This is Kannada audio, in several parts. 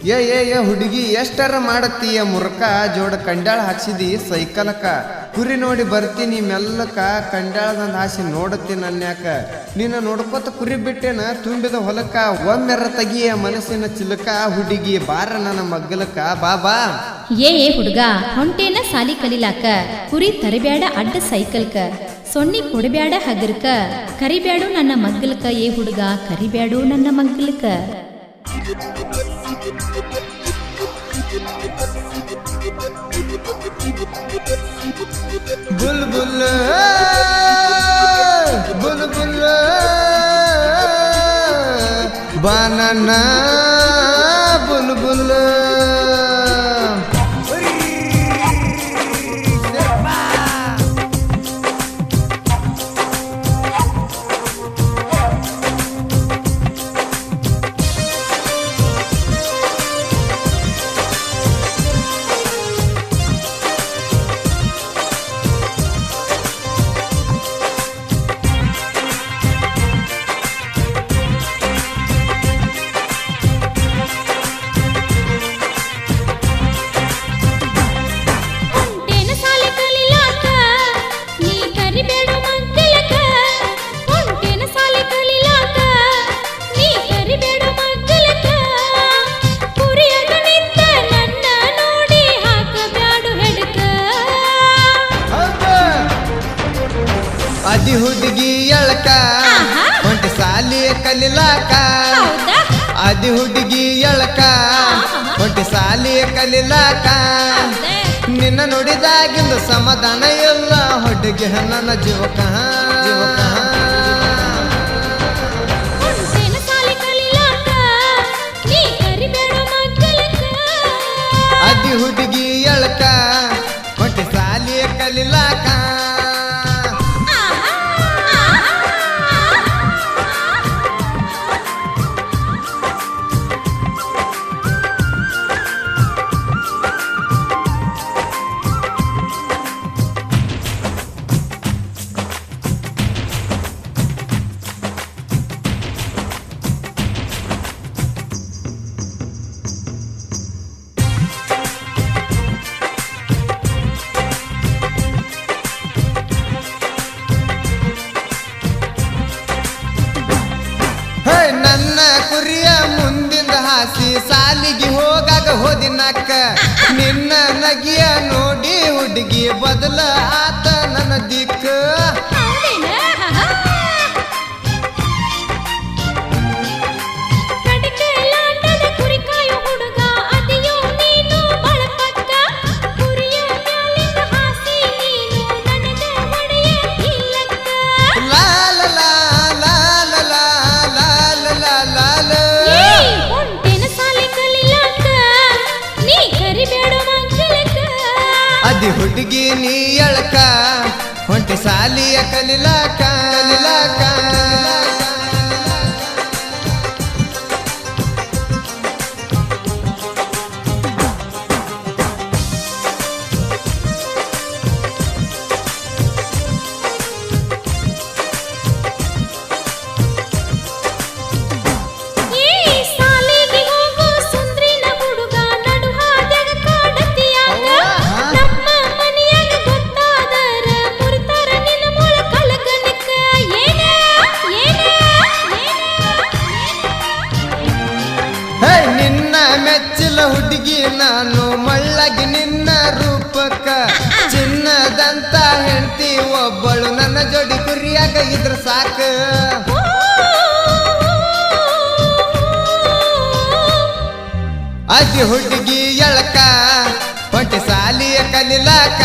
ಏ ಹುಡುಗಿ ಎಷ್ಟರ ಮಾಡತ್ತೀಯ ಮುರ್ಕ ಜೋಡ ಕಂಡಾಳ ಹಾಕ್ಸಿದಿ ಸೈಕಲಕ ಕುರಿ ನೋಡಿ ಬರ್ತೀನಿ ಮೆಲ್ಲಕ ಕಂಡಾಳದಂದ ಹಾಸಿ ನೋಡತ್ತೀನಿ ನನ್ಯಾಕ ನೀನ ನೋಡ್ಕೋತ ಕುರಿ ಬಿಟ್ಟೇನ ತುಂಬಿದ ಹೊಲಕ ಒಮ್ಮೆರ ತಗಿಯ ಮನಸ್ಸಿನ ಚಿಲಕ ಹುಡುಗಿ ಬಾರ ನನ್ನ ಮಗ್ಗಲಕ ಬಾಬಾ ಏ ಹುಡುಗ ಹೊಂಟೇನ ಸಾಲಿ ಕಲಿಲಾಕ ಕುರಿ ತರಬ್ಯಾಡ ಅಡ್ಡ ಸೈಕಲ್ಕ ಸೊನ್ನಿ ಕೊಡಬ್ಯಾಡ ಹಗರ್ಕ ಕರಿಬ್ಯಾಡು ನನ್ನ ಮಗ್ಗಲಕ ಏ ಹುಡುಗ ಕರಿಬ್ಯಾಡು ನನ್ನ ಮಗ್ಗಲಕ ಬುಲ್ ಬುಲ್ ಬುಲ್ ಬುಲ್ ಬಾನನ ಬುಲ್ ಬುಲ್ ಅದಿ ಹುಡುಗಿ ಎಳಕ ಹೊಂಟೆ ಸಾಲಿ ಕಲಿಲಾಕ ಅದಿ ಹುಡುಗಿ ಎಳಕ ಹೊಂಟೆ ಸಾಲಿ ಕಲಿಲಾಕ ನಿನ್ನ ನೋಡಿದಾಗಿಂದು ಸಮಾಧಾನ ಎಲ್ಲ ಹುಡುಗಿ ನನ್ನ ಜೀವಕ ಅದಿ ಹುಡುಗಿ ಎಳಕ ಹೊಂಟೆ ಸಾಲಿ ಕಲಿಲಾಕ ನನ್ನ ಕುರಿಯ ಮುಂದಿಂದ ಹಾಸಿ ಸಾಲಿಗೆ ಹೋಗಾಗ ಹೋದಿನಕ್ಕ ನಿನ್ನ ನಗಿಯ ನೋಡಿ ಹುಡುಗಿ ಬದಲ ಆತ ನನ್ನ ದಿಕ್ಕ ಅದಿ ಹುಡುಗಿ ನೀ ಎಳಕ ಹೊಂಟೆ ಸಾಲಿಯ ಕಲಿಲಾಕ ಮೆಚ್ಚಿಲ ಹುಡುಗಿ ನಾನು ಮಳ್ಳಗಿ ನಿನ್ನ ರೂಪಕ್ಕ ಚಿನ್ನದಂತ ಹೆಂಡತಿ ಒಬ್ಬಳು ನನ್ನ ಜೋಡಿ ಕುರಿಯಾಗ ಇದ್ರ ಸಾಕ ಅದಿ ಹುಡುಗಿ ಎಳಕ ಹೊಂಟೆ ಸಾಲಿಯ ಕಲಿಲಾಕ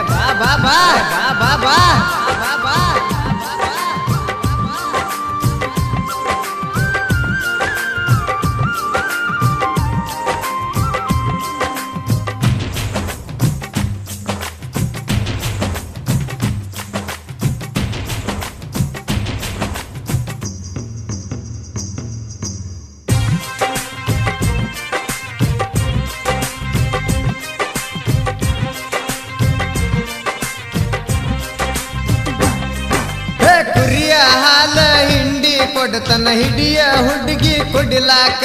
ಬಾ ಬಾ ಬಾ ಬಾ ಕೊಡತನ ಹಿಡಿಯ ಹುಡುಗಿ ಕುಡಿಲಾಕ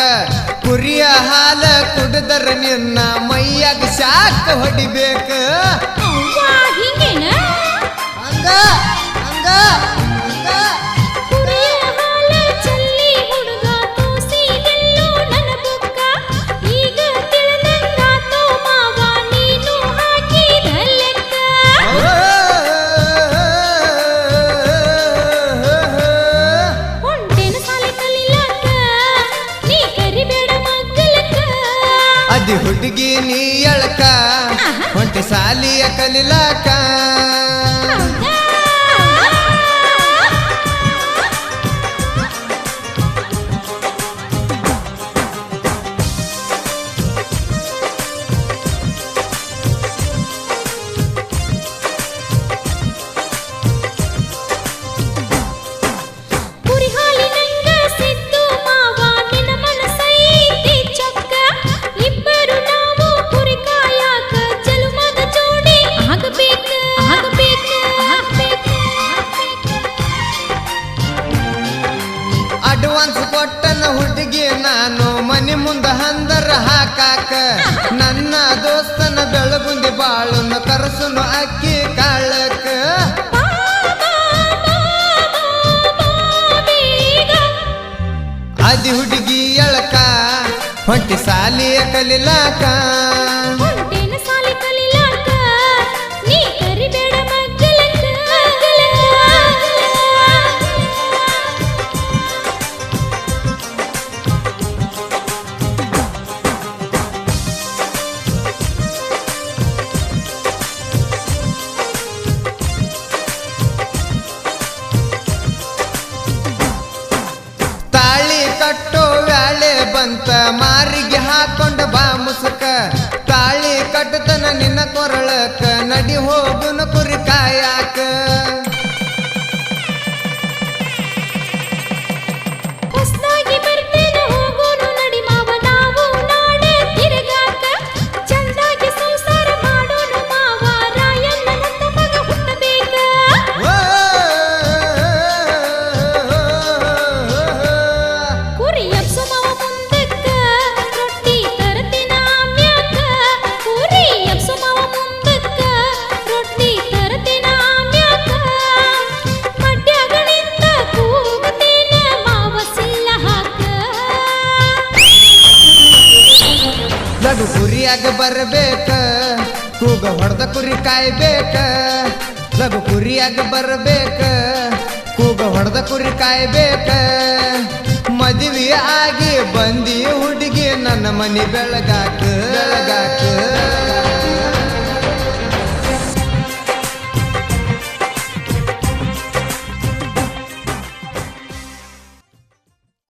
ಕುರಿಯ ಹಾಲ ಕುಡಿದರ ನಿನ್ನ ಮೈಯಾಗ ಶಾಕ್ ಹೊಡಿಬೇಕ ಅವ್ವಾ, ಹಿಂಗೇನ? ಹಂಗ ಹಂಗ ಹಂಗ ಕುರಿಯ ಹಾಲ ಚೆಲ್ಲಿ ಹುಡುಗ ತೋಸಿದೆಲ್ಲೋ ನನ್ನ ಬುಕ್ಕ. ಈಗ ತಿಳಿದಂಗಾತೋ ಮಾವ ನೀನು ಹಾಕಿದ ಲೆಕ್ಕ. ಹೊಂಟೇನ ಸಾಲಿ ಕಲಿಲಾಕ ನೀ ಕರಿಬೇಡ ಮಗ್ಗಲಕ್ಕ. ಅದಿ ಹುಡುಗಿ ನೀ ಎಳಕ ಹೊಂಟೆ ಸಾಲಿಯ ಕಲಿಲಾಕ ಹೌದಾ? ಕುರಿ ಹಾಲಿನಂಗ ಸಿದ್ದು ಮಾವ ನಿನ್ನ ಮನಸೈತಿ ಚೊಕ್ಕ. ಇಬ್ಬರು ನಾವು ಕುರಿ ಕಾಯಾಕ ಜಲುಮದ ಜೋಡಿ ಆಗಬೇಕ ಆಗಬೇಕ ಆಗಬೇಕ. ಅಡ್ವಾನ್ಸ್ ಕೊಟ್ಟನ ಹುಡುಗಿ ನಾನು ಮನೆ ಮುಂದ ಹಂದರ ಹಾಕಾಕ ನನ್ನ ದೋಸ್ತನ ಬೆಳಗುಂದಿ ಬಾಳುನ ಕರಸುನು ಅಕ್ಕಿ ಕಾಳಕ ಅದಿ ಹುಡುಗಿ ಎಳಕ ಹೊಂಟಿ ಸಾಲಿಯ ಕಲಿಲಾಕ ಹೊಂಟೇನ ಸಾಲಿ ಕಲಿಲಾಕ ನೀ ಕರಿಬೇಡ ಮಗ್ಗಲಕ್ಕ. ತಾಳಿ ಕಟ್ಟೋ ವ್ಯಾಳೆ ಬಂತ ಮಾರಿಗೆ ಹಾಕೊಂಡ ಬಾ ಮುಸುಕ ತಾಳಿ ಕಟ್ಟತನ ನಿನ್ನ ಕೊರಳಕ ನಡಿ ಹೋಗುನ ಕುರಿ ಕಾಯಾಕ ಹೊಸ್ದಾಗಿ ಬರ್ತೇನ ಹೋಗೋನು ನಡಿ ಮಾವ ನಾವು ನಾಡ ತಿರುಗಾಕ. ಚಂದಾಗಿ ಸಂಸಾರ ಮಾಡೋನು ಮಾವ ರಾಯಣ್ಣನಂತ ಮಗ ಹುಟ್ಟಬೇಕ. ಓ, ಕುರಿ ಎಬ್ಸು ಮಾವ ಮುಂದಕ್ಕ ರೊಟ್ಟಿ ತರತಿನ ಆಮ್ಯಾಕ. ಕುರಿ ಎಬ್ಸು ಮಾವ ಮುಂದಕ್ಕ ರೊಟ್ಟಿ ತರತಿನ ಆಮ್ಯಾಕ. ಮಡ್ಯಾಗ ನಿಂತ ಕೂಗುತ್ತೇನ ಮಾವ ಸಿಲ್ಲ ಹಾಕ. ಲಘು ಕುರಿಯಾಗ ಬರಬೇಕ ಕೂಗ ಹೊಡೆದ ಕುರಿ ಕಾಯ್ಬೇಕ ಲಘು ಕುರಿಯಾಗ ಬರಬೇಕ ಕೂಗ ಹೊಡೆದ ಕುರಿ ಕಾಯ್ಬೇಕ ಮದುವೆ ಆಗಿ ಬಂದಿ ಹುಡುಗಿ ನನ್ನ ಮನೆ ಬೆಳಗಾಕ ಬೆಳಗಾಕ